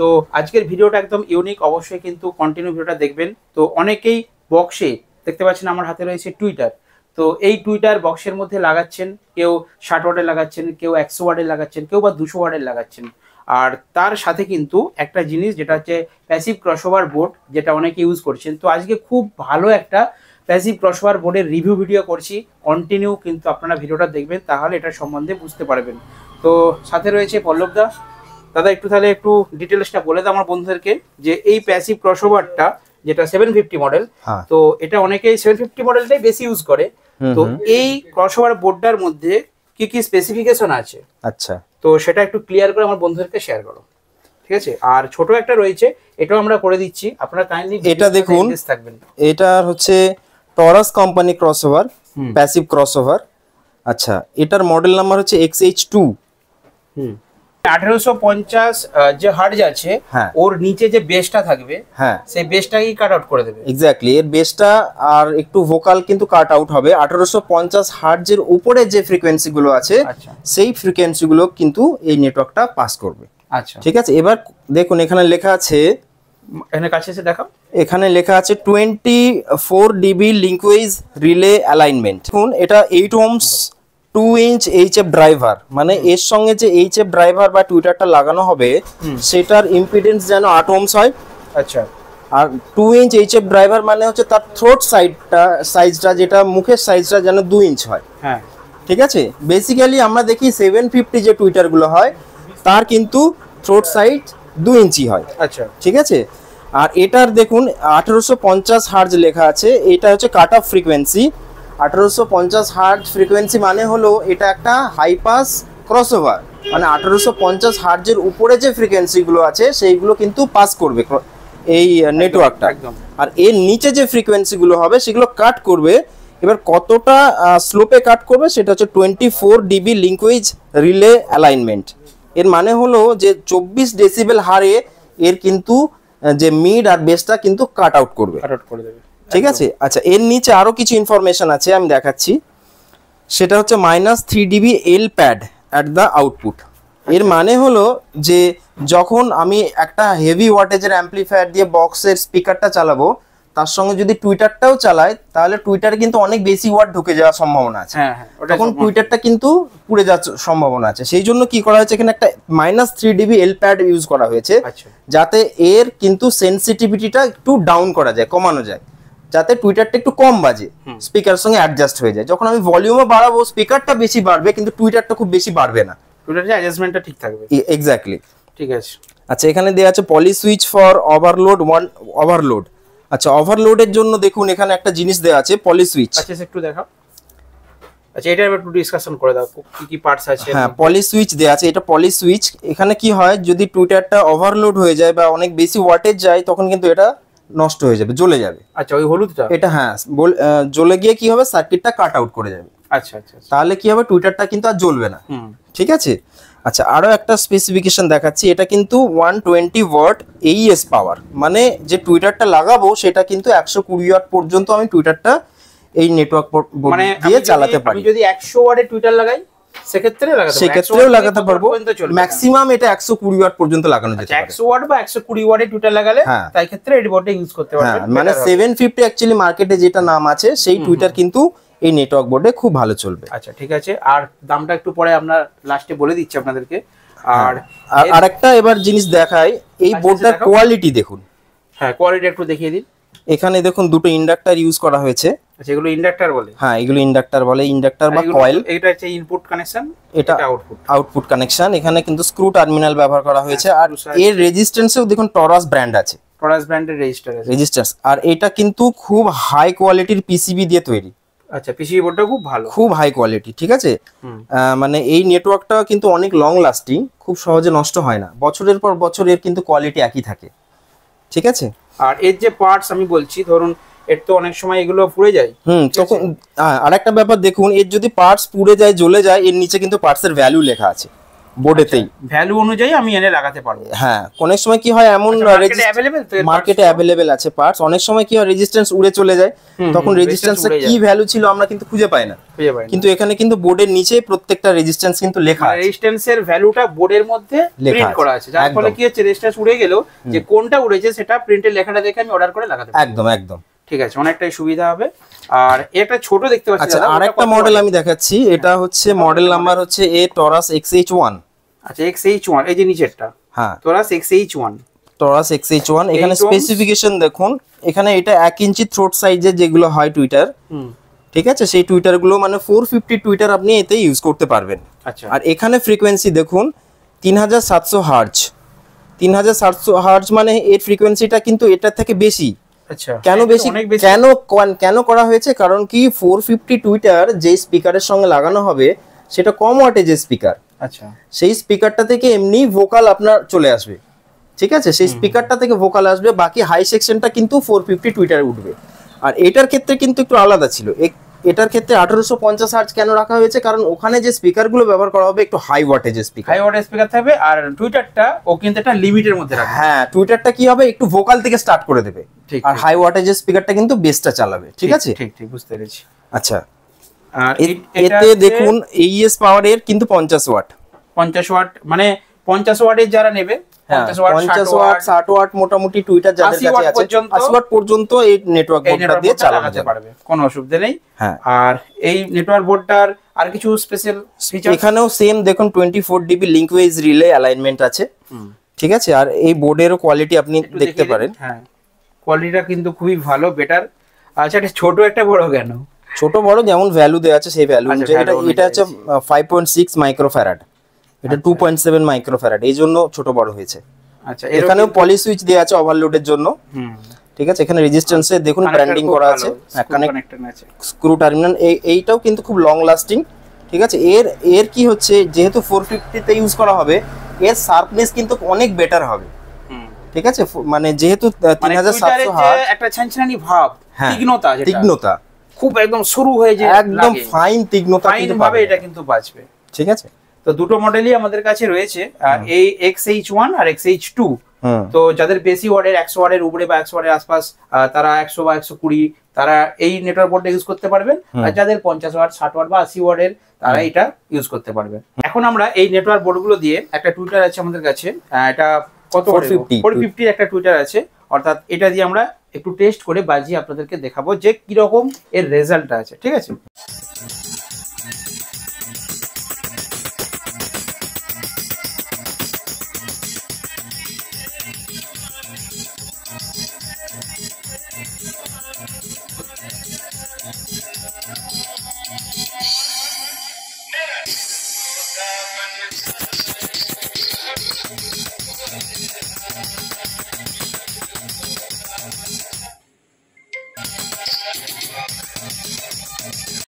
তো আজকের ভিডিওটা একদম ইউনিক, অবশ্যই কিন্তু কন্টিনিউ ভিডিওটা দেখবেন। তো অনেকেই বক্সে দেখতে পাচ্ছেন আমার হাতে রয়েছে টুইটার, তো এই টুইটার বক্সের মধ্যে লাগাচ্ছেন, কেউ 60 ওয়াটের লাগাচ্ছেন, কেউ 100 ওয়াটের লাগাচ্ছেন, কেউ বা 200 ওয়াটের লাগাচ্ছেন। আর তার সাথে কিন্তু একটা জিনিস যেটা হচ্ছে প্যাসিভ ক্রসওভার বোর্ড, যেটা অনেকে ইউজ করছেন। তো আজকে খুব ভালো একটা প্যাসিভ ক্রসওভার বোর্ডের রিভিউ ভিডিও করছি, কন্টিনিউ কিন্তু আপনারা ভিডিওটা দেখবেন, তাহলে এটার সম্বন্ধে বুঝতে পারবেন। তো সাথে রয়েছে পল্লব দা। দাদা একটু তাহলে একটু ডিটেলসটা বলে দাও আমার বন্ধুদেরকে, যে এই প্যাসিভ ক্রসওভারটা যেটা 750 মডেল, তো এটা অনেকেই 750 মডেলটাই বেশি ইউজ করে। তো এই ক্রসওভার বোর্ডটার মধ্যে কি কি স্পেসিফিকেশন আছে, আচ্ছা, তো সেটা একটু ক্লিয়ার করে আমার বন্ধুদেরকে শেয়ার করো, ঠিক আছে? আর ছোট একটা রয়েছে, এটাও আমরা করে দিচ্ছি, আপনারা কাইন্ডলি এটা দেখুন। থাকবেন, এটা হচ্ছে Taurus company crossover, passive crossover. আচ্ছা, এটার মডেল নাম্বার হচ্ছে XH2। 1850 যে হার্জ আছে, ওর নিচে যে বেসটা থাকবে, সেই বেসটাকেই কাট আউট করে দেবে। এক্স্যাক্টলি, এর বেসটা আর একটু ভোকাল কিন্তু কাট আউট হবে। 1850 হার্জের উপরে যে ফ্রিকোয়েন্সি গুলো আছে, সেই ফ্রিকোয়েন্সি গুলো কিন্তু এই নেটওয়ার্কটা পাস করবে। আচ্ছা, ঠিক আছে। এবার দেখুন, এখানে লেখা আছে, এখানে কাছে এসে দেখাও, এখানে লেখা আছে 24 dB লিঙ্কওয়েজ রিলে অ্যালাইনমেন্ট। দেখুন, এটা 8 ohms 2 inch HF ড্রাইভার, মানে এর সঙ্গে যে HF ড্রাইভার বা টুইটারটা লাগানো হবে সেটার ইম্পিডেন্স যেন 8 ohms হয়। আচ্ছা, আর 2 inch HF ড্রাইভার মানে হচ্ছে তার থ্রোট সাইজটা, যেটা মুখের সাইজটা যেন 2 ইঞ্চ হয়। হ্যাঁ, ঠিক আছে। বেসিক্যালি আমরা দেখি 750 যে টুইটারগুলো হয় তার কিন্তু থ্রোট সাইজ 2 ইঞ্চি হয়। আচ্ছা, ঠিক আছে। আর এটার দেখুন 1850 হার্জ লেখা আছে, এটা হচ্ছে cut off frequency. 1850 hertz frequency মানে হলো এটা একটা হাই পাস ক্রসওভার, মানে 1850 হার্জের উপরে যে ফ্রিকোয়েন্সিগুলো আছে সেইগুলো কিন্তু পাস করবে এই নেটওয়ার্কটা। আর এর নিচে যে ফ্রিকোয়েন্সিগুলো হবে সেগুলো কাট করবে। এবার কতটা স্লোপে কাট করবে সেটা হচ্ছে 24 dB লিঙ্কওয়েজ রিলে অ্যালাইনমেন্ট। এর মানে হলো যে 24 ডেসিবেল হারে এর কিন্তু যে মিড আর বেসটা কিন্তু কাট আউট করবে। ঠিক আছে। আচ্ছা, এর নিচে আরো কিছু ইনফরমেশন আছে, আমি দেখাচ্ছি। সেটা হচ্ছে -3 dB L pad at the output. এর মানে হলো যে যখন আমি একটা হেভি ওয়াটেজের অ্যাম্পলিফায়ার দিয়ে বক্সের স্পিকারটা চালাবো, তার সঙ্গে যদি টুইটারটাও চালাই, তাহলে টুইটারে কিন্তু অনেক বেশি ওয়াট ঢুকে যাওয়ার সম্ভাবনা আছে। তখন টুইটারটা কিন্তু পুড়ে যাওয়ার সম্ভাবনা আছে। সেই জন্য কি করা হয়েছে, এখানে একটা -3 dB এল প্যাড ইউজ করা হয়েছে, যাতে এর কিন্তু সেনসিটিভিটিটা একটু ডাউন করা যায়, কমানো যায়, যাতে টুইটারটা একটু কম বাজে, স্পিকারের সঙ্গে অ্যাডজাস্ট হয়ে যায়। যখন আমি ভলিউমও বাড়াবো, স্পিকারটা বেশি বাড়বে কিন্তু টুইটারটা খুব বেশি বাড়বে না, টুইটারের অ্যাডজাস্টমেন্টটা ঠিক থাকবে। এক্স্যাক্টলি, ঠিক আছে। আচ্ছা, এখানে দেয়া আছে পলি সুইচ ফর ওভারলোড। আচ্ছা, ওভারলোডের জন্য দেখুন এখানে একটা জিনিস দেয়া আছে, পলি সুইচ। আচ্ছা, একটু দেখাও। আচ্ছা, এটা একটু ডিসকাশন করে দাও, কি কি পার্টস আছে। হ্যাঁ, পলি সুইচ দেয়া আছে, এটা পলি সুইচ। এখানে কি হয়, যদি টুইটারটা ওভারলোড হয়ে যায় বা অনেক বেশি ওয়াটেজ যায়, তখন কিন্তু এটা নষ্ট হয়ে যাবে, জ্বলে যাবে। আচ্ছা, ওই হলুদটা, এটা হ্যাঁ জ্বলে গিয়ে কি হবে, সার্কিটটা কাট আউট করে যাবে। আচ্ছা আচ্ছা, তাহলে কি হবে, টুইটারটা কিন্তু আর জ্বলবে না। ঠিক আছে। আচ্ছা, আরো একটা স্পেসিফিকেশন দেখাচ্ছি। এটা কিন্তু 120 ওয়াট AES পাওয়ার, মানে যে টুইটারটা লাগাবো সেটা কিন্তু 120 ওয়াট পর্যন্ত আমি টুইটারটা এই নেটওয়ার্ক দিয়ে চালাতে পারি। আমি যদি 100 ওয়াটের টুইটার লাগাই, সেক্ষেত্রেও লাগাতে পারবো। ম্যাক্সিমাম এটা 120 ওয়াট পর্যন্ত লাগানো যেতে পারে। 100 ওয়াট বা 120 ওয়াটের টুইটার লাগালে তাই ক্ষেত্রে এই বোর্ডটা ইউজ করতে পারবেন। মানে 750 অ্যাকচুয়ালি মার্কেটে যেটা নাম আছে, সেই টুইটার কিন্তু এই নেটওয়ার্ক বোর্ডে খুব ভালো চলবে। আচ্ছা, ঠিক আছে। আর দামটা একটু পরে আমরা লাস্টে বলে দিচ্ছি আপনাদেরকে। আর আরেকটা এবার জিনিস দেখাই, এই বোর্ডটার কোয়ালিটি দেখুন। হ্যাঁ, কোয়ালিটি একটু দেখিয়ে দিন। এখানে দেখুন দুটো ইন্ডাক্টর ইউজ করা হয়েছে। আচ্ছা, এগুলো ইন্ডাক্টর বলে? হ্যাঁ, এগুলো ইন্ডাক্টর বলে, ইন্ডাক্টর বা কয়েল। এটা হচ্ছে ইনপুট কানেকশন, এটা আউটপুট কানেকশন। এখানে কিন্তু স্ক্রু টার্মিনাল ব্যবহার করা হয়েছে। আর এর রেজিস্ট্যান্সেও দেখুন টরাস ব্র্যান্ড আছে, টরাস ব্র্যান্ডের রেজিস্ট্যান্স। আর এটা কিন্তু খুব হাই কোয়ালিটির পিসিবি দিয়ে তৈরি। আচ্ছা, পিসিবি বোর্ডটা খুব ভালো, খুব হাই কোয়ালিটি। ঠিক আছে। মানে এই নেটওয়ার্কটা কিন্তু অনেক লং লাস্টিং, খুব সহজে নষ্ট হয় না, বছরের পর বছর এর কিন্তু কোয়ালিটি একই থাকে। ঠিক আছে। আর এর যে পার্টস আমি বলছি, ধরুন এর তো অনেক সময় এগুলো পুড়ে যায়। তখন আরেকটা ব্যাপার দেখুন, এর যদি পার্টস পুড়ে যায়, জ্বলে যায়, এর নিচে কিন্তু পার্টসের ভ্যালু লেখা আছে। বোর্ডেতেই ভ্যালু অনুযায়ী আমি এনে লাগাতে পারবো। হ্যাঁ, অনেক সময় কি হয় এমন মার্কেটে অ্যাভেলেবেল আছে পার্টস, অনেক সময় কি হয় রেজিস্ট্যান্স উড়ে চলে যায়, তখন রেজিস্ট্যান্সের কি ভ্যালু ছিল আমরা কিন্তু খুঁজে পাই না। কিন্তু এখানে কিন্তু বোর্ডের নিচে প্রত্যেকটা রেজিস্ট্যান্স কিন্তু লেখা আছে, রেজিস্ট্যান্সের ভ্যালুটা বোর্ডের মধ্যে প্রিন্ট করা আছে, যার ফলে কি হচ্ছে রেজিস্ট্যান্স উড়ে গেল যে কোনটা উড়েছে সেটা প্রিন্টের লেখাটা দেখে আমি অর্ডার করে লাগাতে পারবো। একদম একদম ঠিক আছে, অনেকটাই সুবিধা হবে। আর একটা ছোট দেখতে পাচ্ছি। আচ্ছা, আরেকটা মডেল আমি দেখাচ্ছি, এটা হচ্ছে মডেল নাম্বার হচ্ছে এ টরাস XH1। আচ্ছা, XH1 এই যে নিচেরটা, হ্যাঁ টরাস XH1, টরাস XH1। এখানে স্পেসিফিকেশন দেখুন, এখানে এটা 1 ইঞ্চি থ্রোট সাইজের যেগুলো হয় টুইটার, ঠিক আছে, সেই টুইটার গুলো মানে 450 টুইটার আপনি এতে ইউজ করতে পারবেন। আচ্ছা, আর এখানে ফ্রিকোয়েন্সি দেখুন 3700 হার্জ। 3700 হার্জ মানে এর ফ্রিকোয়েন্সিটা কিন্তু এটার থেকে বেশি। আচ্ছা, কেন বেশি, কেন করা হয়েছে, কারণ কি 450 টুইটার যে স্পিকারের সঙ্গে লাগানো হবে সেটা কম ওয়াটেজের স্পিকার। আচ্ছা, সেই স্পিকারটা থেকে এমনি ভোকাল আপনার চলে আসবে, ঠিক আছে, সেই স্পিকারটা থেকে ভোকাল আসবে, বাকি হাই সেকশনটা কিন্তু 450 টুইটারে উঠবে। আর এটার ক্ষেত্রে কিন্তু একটু আলাদা ছিল, এটার ক্ষেত্রে 1850 হার্জ কেন রাখা হয়েছে, কারণ ওখানে যে স্পিকারগুলো ব্যবহার করা হবে একটু হাই ওয়াটেজের স্পিকার, হাই ওয়াটেজ স্পিকার থাকবে। আর টুইটারটা ও কিন্তু একটা লিমিটের মধ্যে রাখবে। হ্যাঁ, টুইটারটা কি হবে একটু ভোকাল থেকে স্টার্ট করে দেবে, আর হাই ওয়াটেজের স্পিকারটা কিন্তু বেসটা চালাবে, ঠিক আছে। ঠিক ঠিক বুঝতে পেরেছি। আচ্ছা, আর এতে দেখুন এইএস পাওয়ার এর কিন্তু 50 ওয়াট। 50 ওয়াট মানে 50 ওয়াটের যারা নেবে, 50 ওয়াট 60 ওয়াট মোটামুটি টুইটার যাদের কাছে আছে 80 ওয়াট পর্যন্ত এই নেটওয়ার্ক বোর্ডটা দিয়ে চালাতে পারবে, কোনো অসুবিধা নেই। হ্যাঁ, আর এই নেটওয়ার্ক বোর্ডটার আর কিছু স্পেশাল ফিচার এখানেও সেম দেখুন 24 ডিবি লিংকওয়েজ রিলে অ্যালাইনমেন্ট আছে, ঠিক আছে। আর এই বোর্ডেরও কোয়ালিটি আপনি দেখতে পারেন। হ্যাঁ, কোয়ালিটিটা কিন্তু খুবই ভালো, বেটার। আচ্ছা, এটা ছোট একটা বড় কেন? ছোট বড় যেমন ভ্যালু দেওয়া আছে সেই ভ্যালু অনুযায়ী। এটা হচ্ছে 5.6 মাইক্রোফ্যারাড, এটা 2.7 মাইক্রোফ্যারাড, এই জন্য ছোট বড় হয়েছে। আচ্ছা, এখানেও পলি সুইচ দেওয়া আছে ওভারলোডের জন্য, ঠিক আছে। এখানে রেজিস্ট্যান্সে দেখুন ব্র্যান্ডিং করা আছে, কানেক্টর আছে, স্ক্রু টার্মিনাল। এইটাও কিন্তু খুব লং লাস্টিং, ঠিক আছে। এর কি হচ্ছে, যেহেতু 450 তে ইউজ করা হবে, এর শার্পনেস কিন্তু অনেক বেটার হবে, ঠিক আছে। মানে যেহেতু 3700 হার্জ, একটা ছানছানি ভাব, তীক্ষ্ণতা খুব একদম শুরু হয়ে যায়, একদম ফাইন তীক্ষ্ণতা কিন্তু ভাবে এটা কিন্তু বাজবে, ঠিক আছে। তো দুটো মডেলই আমাদের কাছে রয়েছে, এই XH1 আর XH2। তো যাদের বেশি ওয়াটের 100 ওয়াটের উপরে বা 100 ওয়াটের আশপাশ, তারা 100 বা 120 তারা এই নেটওয়ার্ক বোর্ডটা ইউজ করতে পারবেন। আর যাদের 50 ওয়াট 60 ওয়াট বা 80 ওয়াটের তারা এটা ইউজ করতে পারবেন। এখন আমরা এই নেটওয়ার্ক বোর্ডগুলো দিয়ে, একটা টুইটার আছে আমাদের কাছে, এটা কত 450 একটা টুইটার আছে, অর্থাৎ এটা দিয়ে আমরা একটু টেস্ট করে বাজিয়ে আপনাদেরকে দেখাবো যে কিরকম এর রেজাল্টটা আছে, ঠিক আছে।